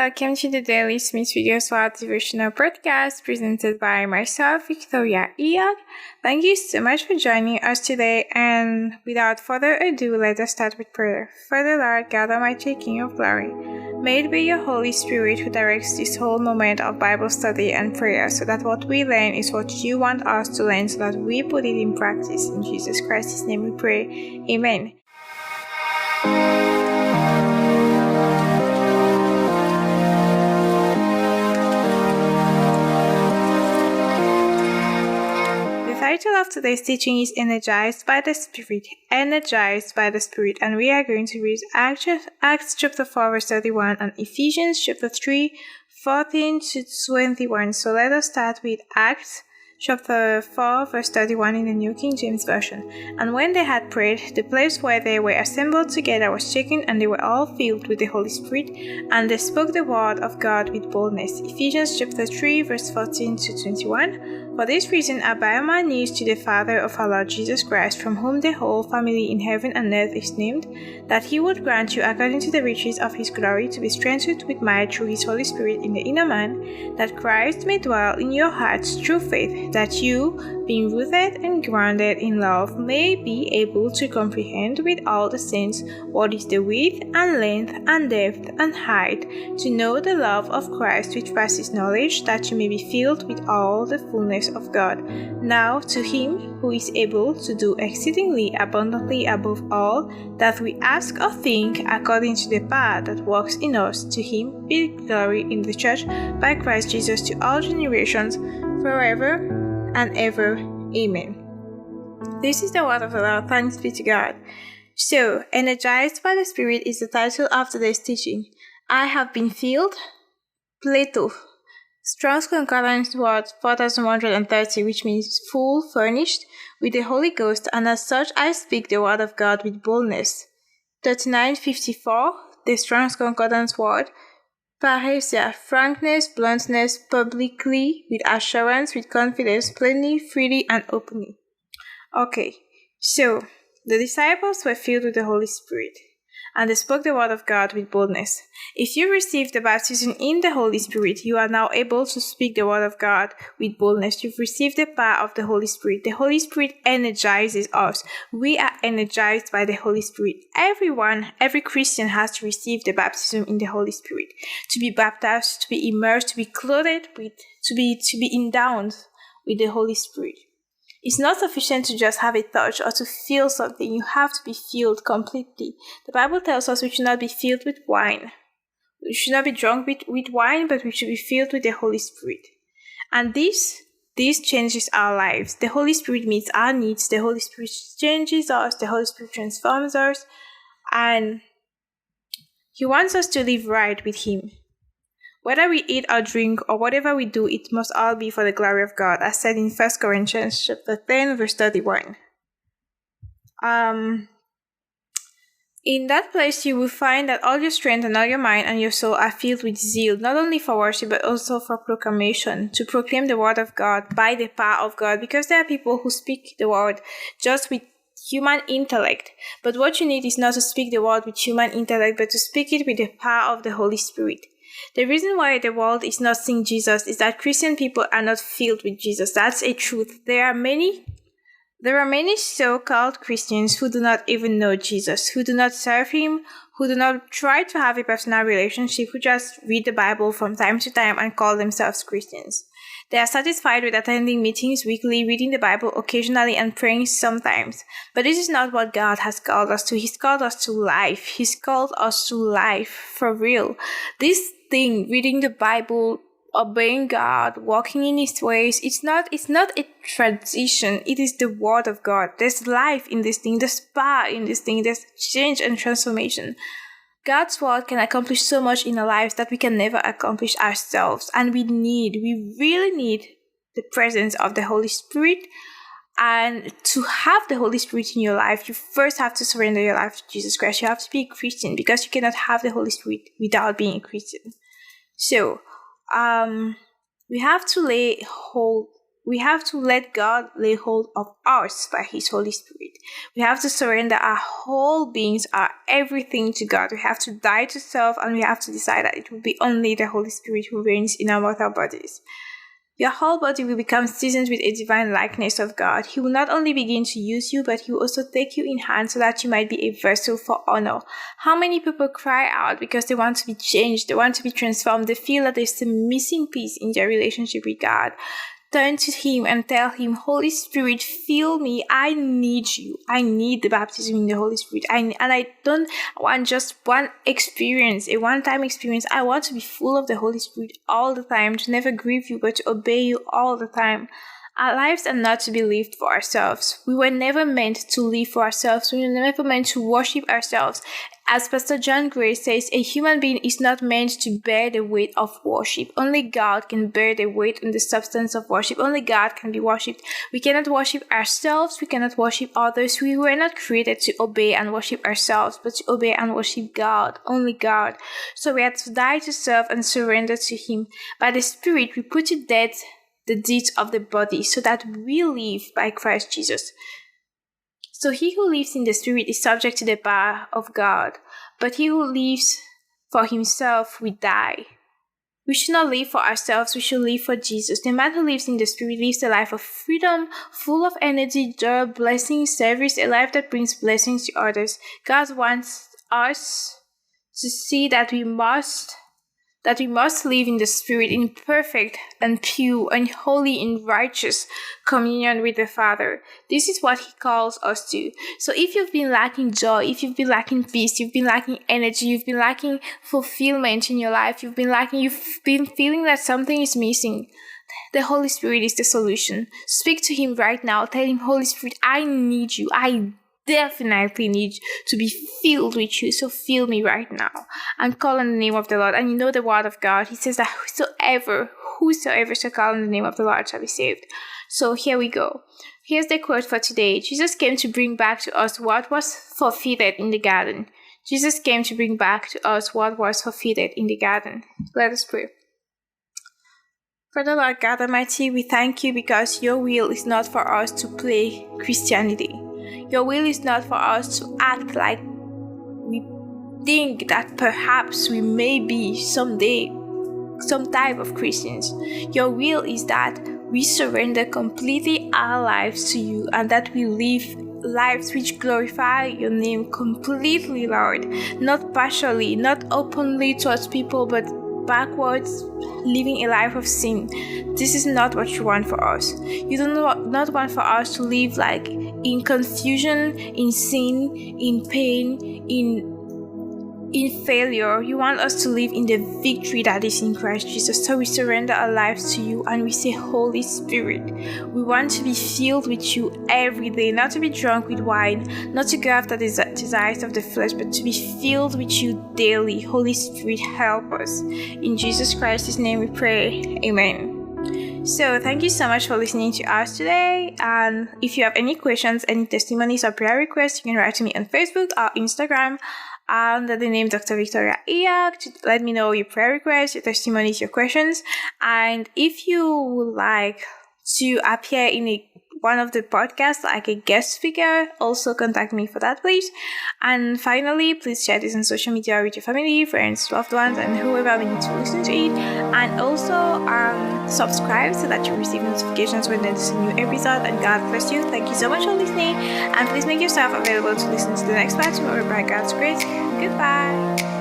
welcome to the Daily Smith Wigglesworth Devotional podcast presented by myself, Victoria Eyog. Thank you so much for joining us today, and without further ado, let us start with prayer. Father Lord, God Almighty, King of Glory, may it be your Holy Spirit who directs this whole moment of Bible study and prayer, so that what we learn is what you want us to learn, so that we put it in practice. In Jesus Christ's name we pray. Amen. The title of today's teaching is Energized by the Spirit. Energized by the Spirit. And we are going to read Acts chapter 4 verse 31 and Ephesians chapter 3 14 to 21. So let us start with Acts chapter 4 verse 31 in the New King James Version. And when they had prayed, the place where they were assembled together was shaken, and they were all filled with the Holy Spirit, and they spoke the word of God with boldness. Ephesians chapter 3 verse 14 to 21. For this reason I bow my knees to the Father of our Lord Jesus Christ, from whom the whole family in heaven and earth is named, that he would grant you, according to the riches of his glory, to be strengthened with might through his Holy Spirit in the inner man, that Christ may dwell in your hearts through faith, that you, being rooted and grounded in love, may be able to comprehend with all the saints what is the width and length and depth and height, to know the love of Christ which passes knowledge, that you may be filled with all the fullness of God. Now to him who is able to do exceedingly abundantly above all that we ask or think, according to the power that works in us, to him be glory in the church by Christ Jesus to all generations, forever and ever. Amen. This is the word of the Lord. Thanks be to God. So, Energized by the Spirit is the title of today's teaching. I have been filled. Plato. Strong's Concordance word 4130, which means full, furnished with the Holy Ghost, and as such I speak the word of God with boldness. 3954, the Strong's Concordance word Parousia, frankness, bluntness, publicly, with assurance, with confidence, plainly, freely, and openly. Okay, so the disciples were filled with the Holy Spirit, and they spoke the word of God with boldness. If you received the baptism in the Holy Spirit, you are now able to speak the word of God with boldness. You've received the power of the Holy Spirit. The Holy Spirit energizes us. We are energized by the Holy Spirit. Every Christian has to receive the baptism in the Holy Spirit. To be baptized, to be immersed, to be clothed with, to be endowed with the Holy Spirit. It's not sufficient to just have a touch or to feel something. You have to be filled completely. The Bible tells us we should not be filled with wine. We should not be drunk with wine, but we should be filled with the Holy Spirit. And this changes our lives. The Holy Spirit meets our needs. The Holy Spirit changes us. The Holy Spirit transforms us. And he wants us to live right with him. Whether we eat or drink or whatever we do, it must all be for the glory of God, as said in 1 Corinthians chapter 10, verse 31. In that place you will find that all your strength and all your mind and your soul are filled with zeal, not only for worship but also for proclamation, to proclaim the word of God by the power of God, because there are people who speak the word just with human intellect. But what you need is not to speak the word with human intellect, but to speak it with the power of the Holy Spirit. The reason why the world is not seeing Jesus is that Christian people are not filled with Jesus. That's a truth. There are many so-called Christians who do not even know Jesus, who do not serve him, who do not try to have a personal relationship, who just read the Bible from time to time and call themselves Christians. They are satisfied with attending meetings weekly, reading the Bible occasionally, and praying sometimes. But this is not what God has called us to. He's called us to life. He's called us to life for real. This thing, reading the Bible, obeying God, walking in his ways, it's not a tradition. It is the word of God. There's life in this thing. There's power in this thing. There's change and transformation. God's word can accomplish so much in our lives that we can never accomplish ourselves. And we really need the presence of the Holy Spirit. And to have the Holy Spirit in your life, you first have to surrender your life to Jesus Christ. You have to be a Christian, because you cannot have the Holy Spirit without being a Christian. So, we have to lay hold We have to let God lay hold of us by His Holy Spirit. We have to surrender our whole beings, our everything to God. We have to die to self, and we have to decide that it will be only the Holy Spirit who reigns in our mortal bodies. Your whole body will become seasoned with a divine likeness of God. He will not only begin to use you, but He will also take you in hand so that you might be a vessel for honor. How many people cry out because they want to be changed, they want to be transformed, they feel that there's a missing piece in their relationship with God? Turn to Him and tell Him, Holy Spirit, fill me. I need you. I need the baptism in the Holy Spirit. And I don't want just one experience, a one-time experience. I want to be full of the Holy Spirit all the time, to never grieve you, but to obey you all the time. Our lives are not to be lived for ourselves. We were never meant to live for ourselves. We were never meant to worship ourselves. As Pastor John Gray says, a human being is not meant to bear the weight of worship. Only God can bear the weight and the substance of worship. Only God can be worshipped. We cannot worship ourselves. We cannot worship others. We were not created to obey and worship ourselves, but to obey and worship God. Only God. So we have to die to self and surrender to Him. By the Spirit, we put to death the deeds of the body, so that we live by Christ Jesus. So he who lives in the Spirit is subject to the power of God, but he who lives for himself will die. We should not live for ourselves, we should live for Jesus. The man who lives in the Spirit lives a life of freedom, full of energy, joy, blessing, service, a life that brings blessings to others. God wants us to see that we must live in the Spirit, in perfect and pure and holy and righteous communion with the Father. This is what He calls us to. So if you've been lacking joy, if you've been lacking peace, you've been lacking energy, you've been lacking fulfillment in your life, you've been feeling that something is missing, the Holy Spirit is the solution. Speak to Him right now. Tell Him, Holy Spirit, I need you. I definitely need to be filled with you, so fill me right now. And call on the name of the Lord. And you know the word of God, He says that whosoever shall call on the name of the Lord shall be saved. So here we go. Here's the quote for today. Jesus came to bring back to us what was forfeited in the garden. Jesus came to bring back to us what was forfeited in the garden. Let us pray. Father, Lord God Almighty, we thank you because your will is not for us to play Christianity. Your will is not for us to act like we think that perhaps we may be someday some type of Christians. Your will is that we surrender completely our lives to you, and that we live lives which glorify your name completely, Lord. Not partially, not openly towards people, but backwards, living a life of sin. This is not what you want for us. You do not want for us to live like in confusion, in sin, in pain, in failure. You want us to live in the victory that is in Christ Jesus. So we surrender our lives to you and we say, Holy Spirit, we want to be filled with you every day, not to be drunk with wine, not to go after the desires of the flesh, but to be filled with you daily. Holy Spirit, help us. In Jesus Christ's name we pray. Amen. So thank you so much for listening to us today. And if you have any questions, any testimonies or prayer requests, you can write to me on Facebook or Instagram under the name Dr. Victoria Eyog to let me know your prayer requests, your testimonies, your questions. And if you would like to appear in one of the podcasts, like a guest speaker, also contact me for that, please. And finally, please share this on social media with your family, friends, loved ones, and whoever we need to listen to it. And also subscribe so that you receive notifications when there's a new episode. And God bless you. Thank you so much for listening. And please make yourself available to listen to the next part tomorrow by God's grace. Goodbye.